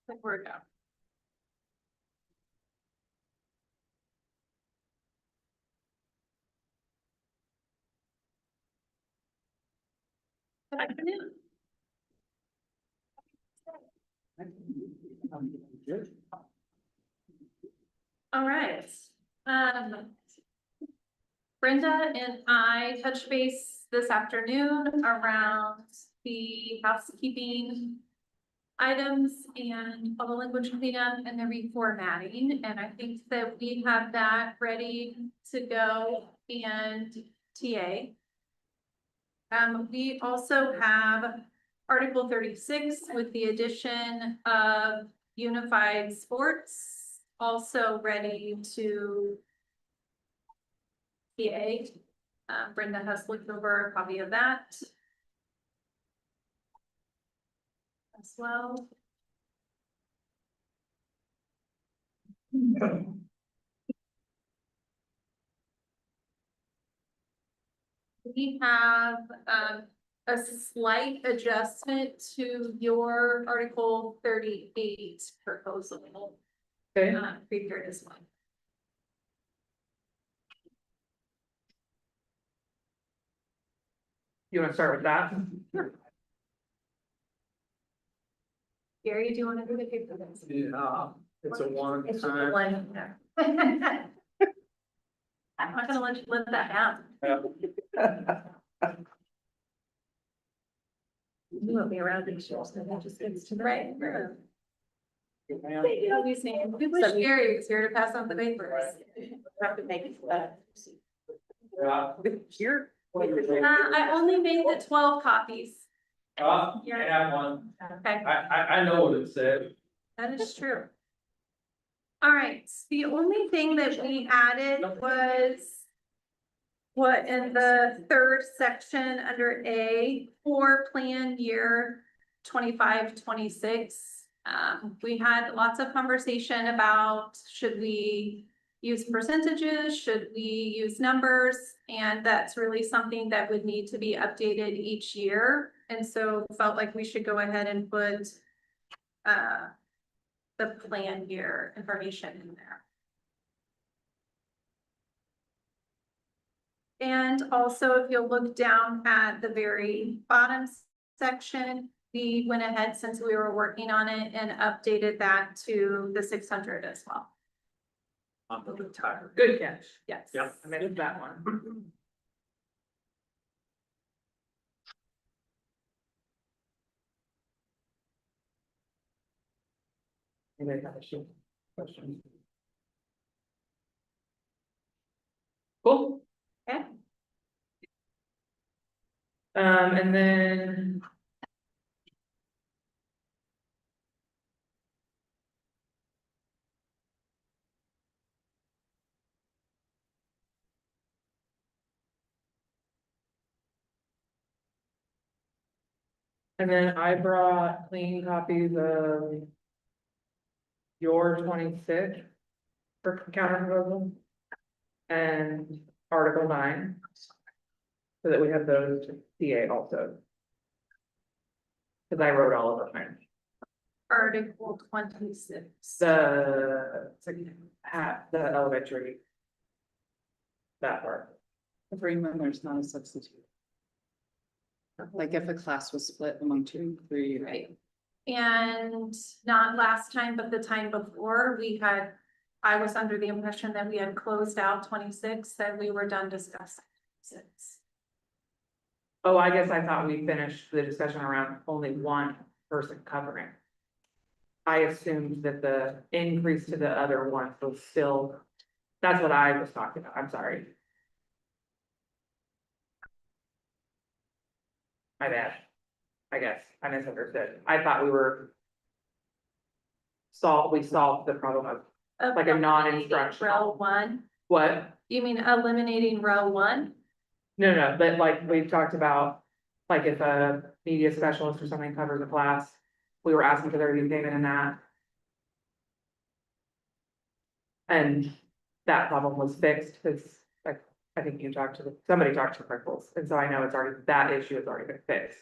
Good work out. Good afternoon. All right. Brenda and I touched base this afternoon around the housekeeping items and all the language cleanup and the reformatting, and I think that we have that ready to go and TA. We also have Article 36 with the addition of unified sports, also ready to TA. Brenda has looked over a copy of that as well. We have a slight adjustment to your Article 38 proposal. Okay. Prepared as well. You wanna start with that? Gary, do you want to do the paper? Yeah, it's a one It's just a time. one. I'm not gonna let you live that down. You won't be around these years, so that just gets to the right. We wish Gary was here to pass on the papers. Have to make it. Here. I only made the 12 copies. I have one. Okay. I know what it said. That is true. All right, the only thing that we added was what in the third section under A for plan year 25-26. We had lots of conversation about should we use percentages, should we use numbers, and that's really something that would need to be updated each year. And so felt like we should go ahead and put the plan year information in there. And also, if you'll look down at the very bottom section, we went ahead since we were working on it and updated that to the 600 as well. I'm really tired. Good catch. Yes. Yep. I made that one. Anybody have a question? Cool. Okay. And then. And then I brought clean copies of your 26 for counter proposal and Article 9. So that we have those to CA also. Cause I wrote all of them. Article 26. The elementary. That part. Agreement, there's not a substitute. Like if a class was split among 2 and 3. Right. And not last time, but the time before, I was under the impression that we had closed out 26, that we were done discussing 26. Oh, I guess I thought we finished the discussion around only one person covering. I assumed that the increase to the other ones was still, that's what I was talking about, I'm sorry. My bad. I guess I misunderstood. I thought we were. We solved the problem of like a non-instructional. Row 1, What? you mean eliminating row 1? No, but like we've talked about, like if a media specialist or something covers a class, we were asking for their to be payment in that. And that problem was fixed because I think you talked to somebody talked to the principals, and so I know it's already, that issue has already been fixed.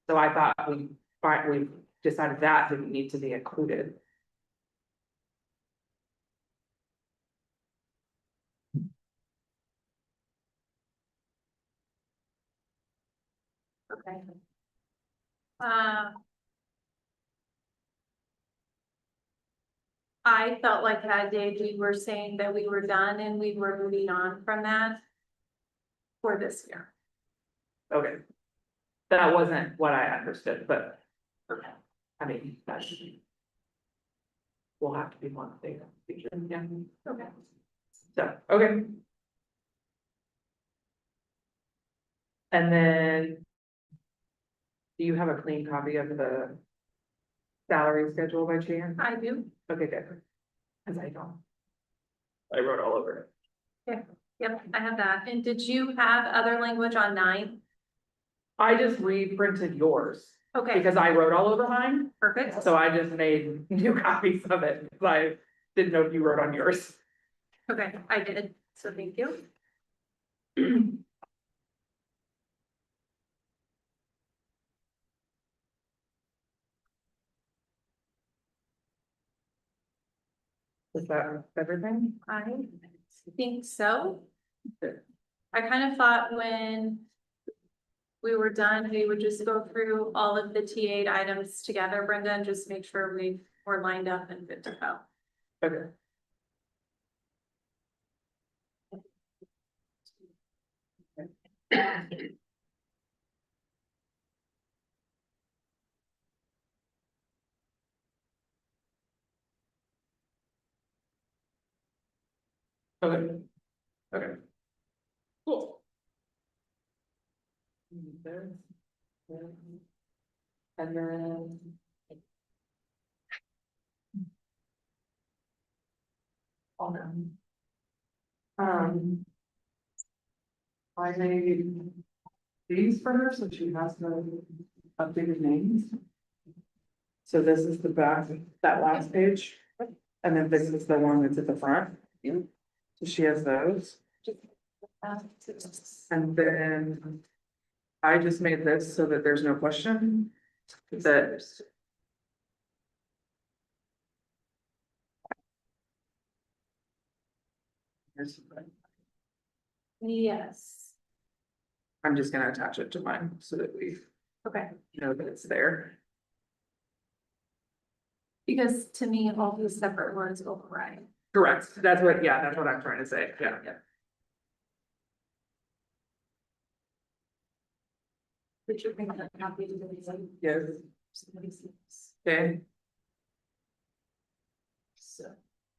So I thought we decided that didn't need to be included. Okay. Uh, I felt like that day we were saying that we were done and we were moving on from that for this year. Okay. That wasn't what I understood, but Okay. I mean, that's. Will have to be one thing, yeah, Okay. so, okay. And then. Do you have a clean copy of the salary schedule by chance? I do. Okay, good. Cause I don't. I wrote all over it. Yep, I have that. And did you have other language on 9? I just reprinted yours Okay, because I wrote all over mine, perfect. so I just made new copies of it, because I didn't know if you wrote on yours. Okay, I did. So thank you. Is that everything? I think so. I kind of thought when we were done, we would just go through all of the TA items together, Brenda, and just make sure we were lined up and good to go. Okay. Okay. Okay. Cool. And then. I made these for her, so she has the updated names. So this is the back, that last page, and then this is the one that's at the front. So she has those, and then I just made this so that there's no question that. Yes. I'm just gonna attach it to mine so that we Okay, know that it's there. because to me, all these separate words override. Correct, that's what, yeah, that's what I'm trying to say, yeah. Did you bring that copy to the design? Yes, okay, So,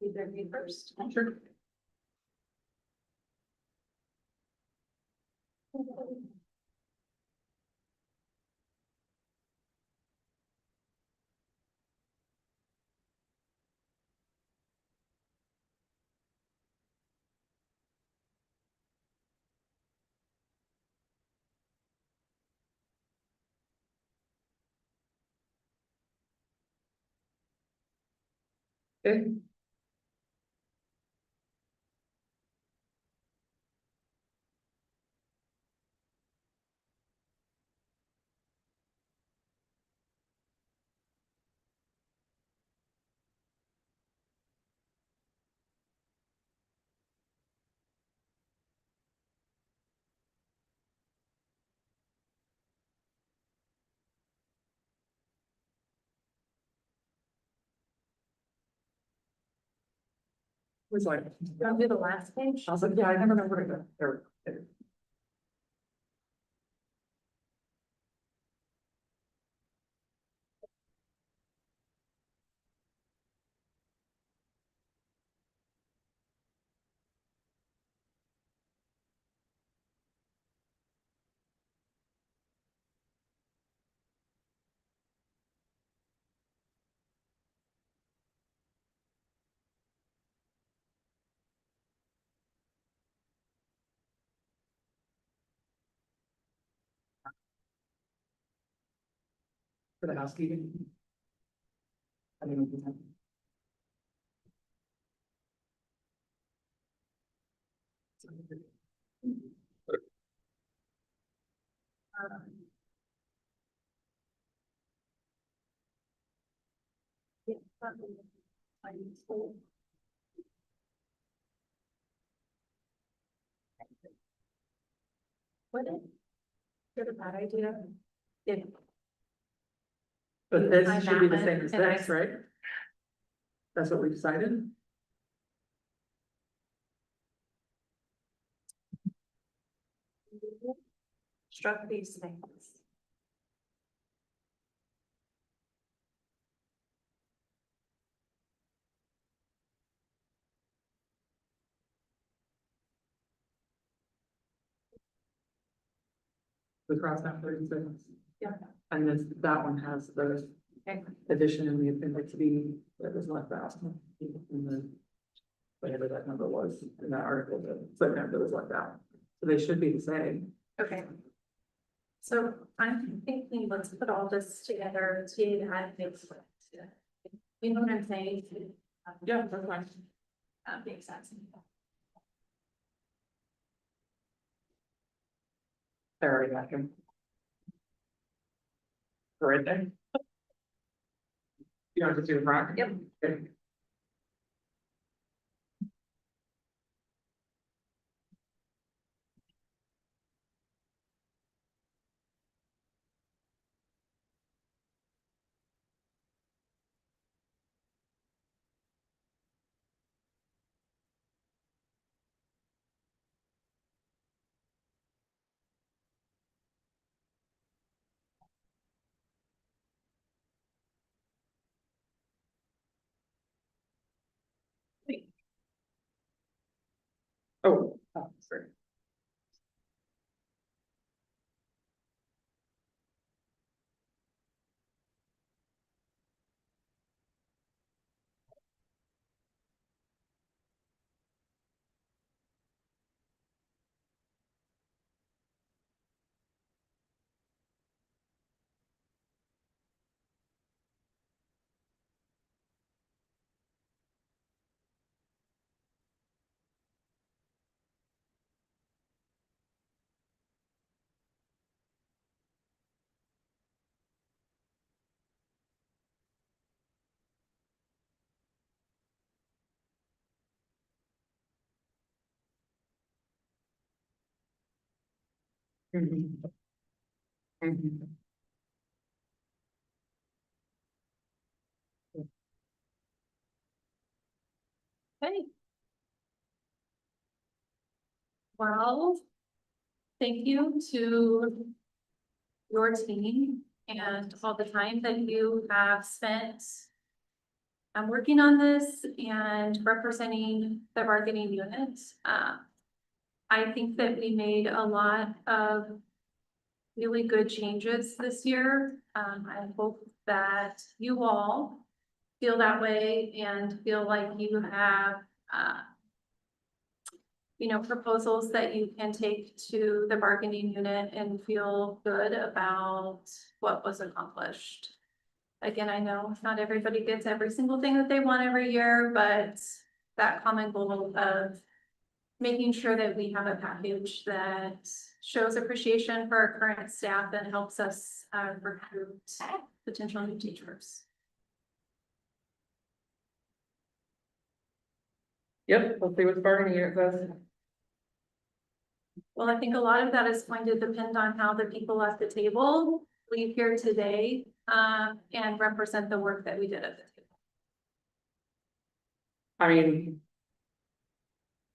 either me first. sure. Okay. Was like, I'll do the last page. I was like, yeah, I never know where to go. There. For the housekeeping. I mean. What is? Good or bad idea? If But I this should be the map same it as and I- this, right? That's what we decided? Struck these things. The cross out 36. Yeah. And this, that one has the Okay. addition in the appendix B that was left out. And then whatever that number was in that article, the footnote that was left out. So they should be the same. Okay. So I'm thinking, let's put all this together, see how it makes sense. You know what I'm saying? Yeah, that's fine. Makes sense. They're already got him. Right there. You want to see the front? Yep. Okay. Oh, sorry. Mhm. Mhm. Okay. Well, thank you to your team and all the time that you have spent working on this and representing the bargaining unit. I think that we made a lot of really good changes this year. I hope that you all feel that way and feel like you have, proposals that you can take to the bargaining unit and feel good about what was accomplished. Again, I know not everybody gets every single thing that they want every year, but that common goal of making sure that we have a package that shows appreciation for our current staff and helps us recruit potential new teachers. Yep, let's see what the bargaining unit says. Well, I think a lot of that is going to depend on how the people at the table leave here today and represent the work that we did at the table. I mean.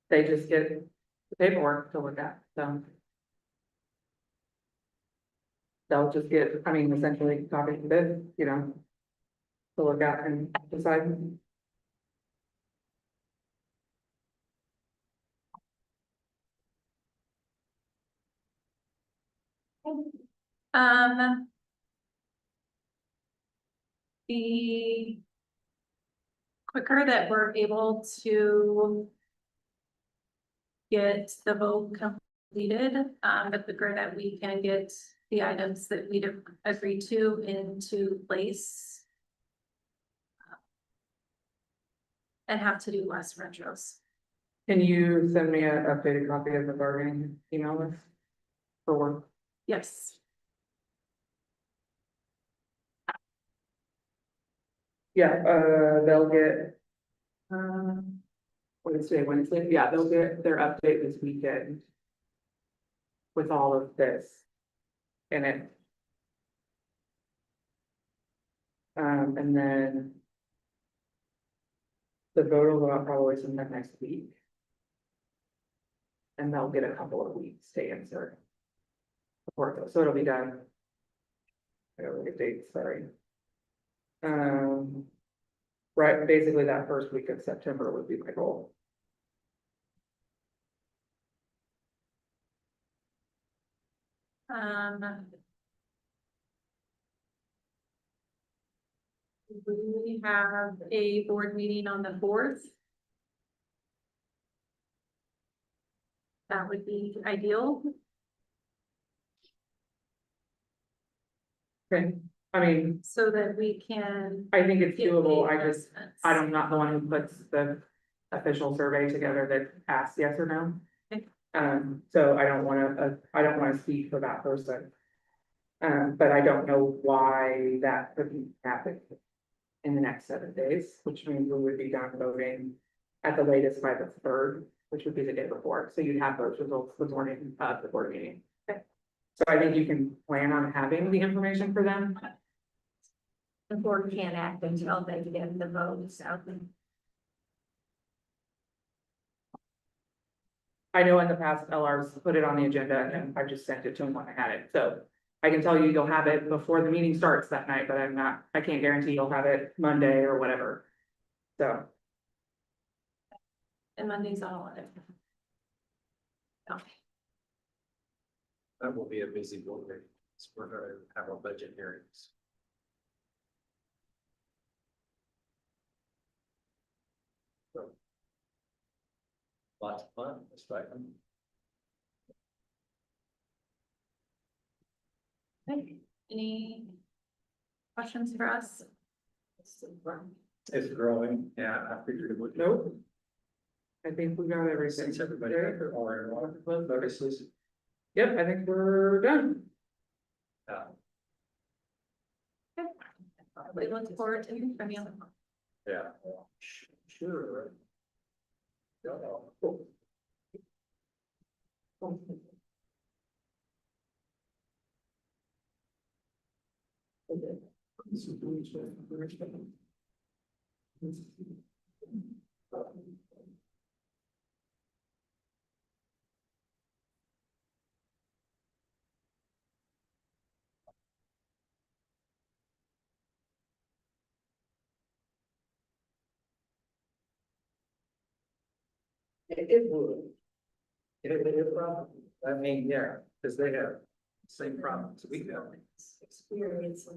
They just get the paperwork to look at, so. They'll just get, I mean, essentially copies of this, to look at and decide. The quicker that we're able to get the vote completed, the quicker that we can get the items that we'd agreed to into place. And have to do less retros. Can you send me an updated copy of the bargaining email list? For work? Yes. Yeah, they'll get. What is today, Wednesday? Yeah, they'll get their update this weekend. With all of this. In it. And then. The vote will go out probably sometime next week. And they'll get a couple of weeks to answer. Before it goes, so it'll be done. I gotta look at dates, sorry. Right, basically that first week of September would be my goal. We have a board meeting on the 4th. That would be ideal. Okay, I mean, So that we can. I think it's get doable, the I just, announcements. I'm not the one who puts the official survey together that asks yes or no. Okay. So I don't wanna speak for that person. But I don't know why that couldn't happen in the next 7 days, which means we would be done voting at the latest by the 3rd, which would be the day before, so you'd have those results the morning of the board meeting. Okay. So I think you can plan on having the information for them. The board can't act until they get the votes out. I know in the past, LR's put it on the agenda and I just sent it to them when I had it, so. I can tell you you'll have it before the meeting starts that night, but I can't guarantee you'll have it Monday or whatever. So, And Monday's all of it. That will be a busy board meeting. We're gonna have our budget hearings. So, lots of fun, expect them. Okay. Any questions for us? It's growing, yeah, I figured it would. nope. I think we got everything. Since everybody had their or notices. Yep, I think we're done. We look forward to hearing from you. Yeah. Sure. It would. It problem. I mean, yeah, because they have same problems we have. Experience.